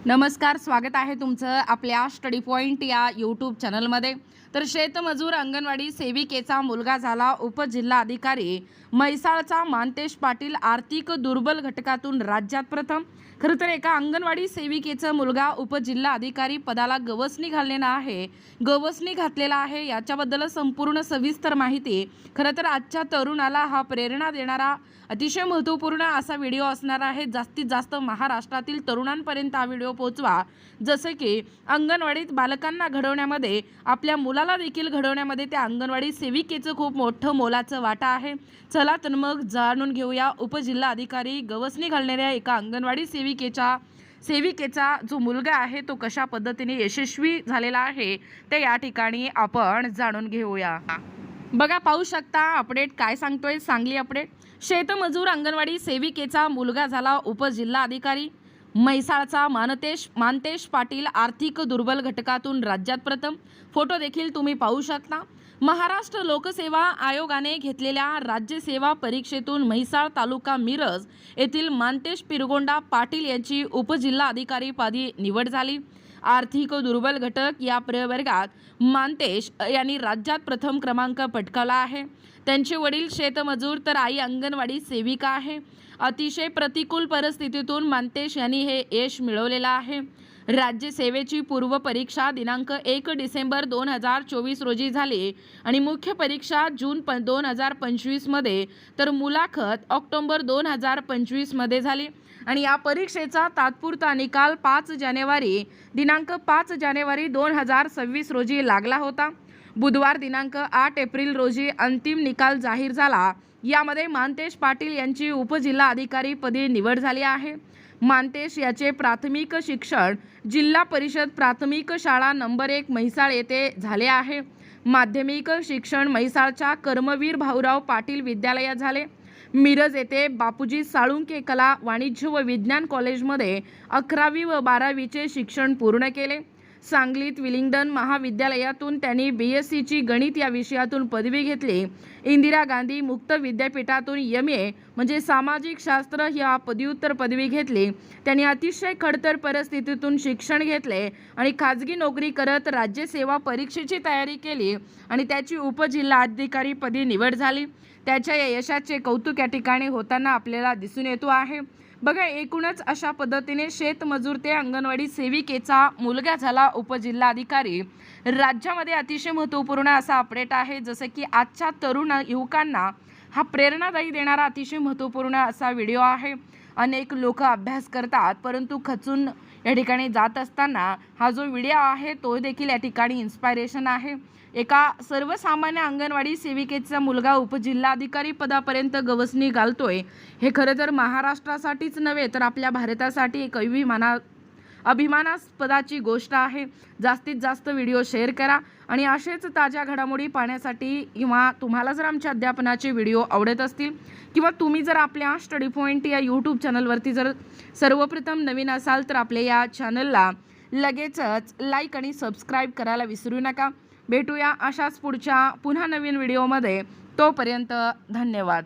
नमस्कार, स्वागत आहे तुमचं आपल्या स्टडी पॉइंट या यूट्यूब चॅनलमध्ये। तर शेतमजूर अंगणवाडी सेविकेचा मुलगा झाला उपजिल्हा अधिकारी। म्हैसाळचा मानतेश पाटील आर्थिक दुर्बल घटकातून राज्यात प्रथम। खरं तर एका अंगणवाडी सेविकेचा मुलगा उपजिल्हा अधिकारी पदाला गवसणी घातलेला आहे। याच्याबद्दल संपूर्ण सविस्तर माहिती खरं तर आजच्या तरुणाला हा प्रेरणा देणारा अतिशय महत्त्वपूर्ण असा व्हिडिओ असणार आहे। जास्तीत जास्त महाराष्ट्रातील तरुणांपर्यंत हा व्हिडिओ पोहोचवा, जसे की अंगणवाडीत बालकांना घडवण्यामध्ये, आपल्या मुलाला देखील घडवण्यामध्ये त्या अंगणवाडी सेविकेचं खूप मोठं मोलाचं वाटा आहे। चला तर मग जाणून घेऊया उपजिल्हा अधिकारी गवसणी घालणाऱ्या एका अंगणवाडी सेविकेचा जो मुलगा आहे तो कशा पद्धतीने यशस्वी झालेला आहे ते या ठिकाणी आपण जाणून घेऊया। बघा, पाहू शकता अपडेट काय सांगतोय। सांगली अपडेट, शेतमजूर अंगणवाडी सेविकेचा मुलगा झाला उपजिल्हा अधिकारी। म्हैसाळचा मानतेश पाटील आर्थिक दुर्बल घटकातून राज्यात प्रथम। फोटो देखील तुम्ही पाहू शकता। महाराष्ट्र लोकसेवा आयोगाने घेतलेल्या राज्यसेवा परीक्षेतून म्हैसाळ तालुका मिरज येथील मानतेश पिरगोंडा पाटील यांची उपजिल्हा अधिकारी पदी निवड झाली। आर्थिक दुर्बल घटक या प्रवर्गात मानतेश यांनी राज्यात प्रथम क्रमांक पटकावला आहे। त्यांचे वडील शेतमजूर तर आई अंगणवाडी सेविका आहे। अतिशय प्रतिकूल परिस्थितीतून मानतेश यांनी हे यश मिळवलेलं आहे। राज्यसेवेची पूर्व परीक्षा दिनांक 1 डिसेंबर 2024 रोजी झाली आणि मुख्य परीक्षा जून 2025 मध्ये तर मुलाखत ऑक्टोबर 2025 मध्ये झाली आणि या परीक्षेचा तात्पुरता निकाल दिनांक 5 जानेवारी 2026 रोजी लागला होता। बुधवार दिनांक 8 एप्रिल रोजी अंतिम निकाल जाहीर झाला। यामध्ये मानतेश पाटील यांची उपजिल्हा अधिकारी पदी निवड झाली आहे। मानतेश याचे प्राथमिक शिक्षण जिल्हा परिषद प्राथमिक शाळा नंबर 1 म्हैसाळ येथे झाले आहे। माध्यमिक शिक्षण म्हैसाळच्या कर्मवीर भाऊराव पाटील विद्यालयात झाले। मिरज येथे बापूजी साळुंके कला वाणिज्य व विज्ञान कॉलेजमध्ये 11वी व 12वीचे शिक्षण पूर्ण केले। सांगलीत विलिंग्डन महाविद्यालयातून त्यांनी BSc गणित या विषयातून पदवी घेतली। इंदिरा गांधी मुक्त विद्यापीठातून MA म्हणजे सामाजिक शास्त्र या पदव्युत्तर पदवी घेतली। त्यांनी अतिशय खडतर परिस्थितीतून शिक्षण घेतले आणि खाजगी नोकरी करत राज्यसेवा परीक्षेची तयारी केली आणि त्याची उपजिल्हा अधिकारी पदी निवड झाली। त्याच्या या यशाचे कौतुक या ठिकाणी होताना आपल्याला दिसून येतो आहे। बघा, एकूणच अशा पद्धतीने शेतमजूर ते अंगणवाडी सेविकेचा मुलगा झाला उपजिल्हा अधिकारी। राज्यामध्ये अतिशय महत्त्वपूर्ण असा अपडेट आहे, जसं की आजच्या तरुण युवकांना हा प्रेरणादायी देणारा अतिशय महत्त्वपूर्ण असा व्हिडिओ आहे। अनेक लोक अभ्यास करतात परंतु खचून या ठिकाणी जात असताना हा जो व्हिडिओ आहे तो देखील या ठिकाणी इन्स्पायरेशन आहे। एका सर्वसामान्य अंगणवाडी सेविकेचा मुलगा उपजिल्हा अधिकारी पदापर्यंत गवसणी घालतोय, हे खरं तर महाराष्ट्रासाठीच नव्हे तर आपल्या भारतासाठी एक अभिमानास्पदाची गोष्ट आहे। जास्तीत जास्त व्हिडिओ शेअर करा आणि असेच ताज्या घडामोडी पाहण्यासाठी किंवा तुम्हाला जर आमच्या अध्यापनाचे व्हिडिओ आवडत असतील किंवा तुम्ही जर आपल्या स्टडी पॉइंट या यूट्यूब चॅनलवरती जर सर्वप्रथम नवीन असाल तर आपल्या या चॅनलला लगेचच लाईक आणि सबस्क्राईब करायला विसरू नका। भेटूया अशाच पुढच्या पुन्हा नवीन व्हिडिओमध्ये। तोपर्यंत धन्यवाद।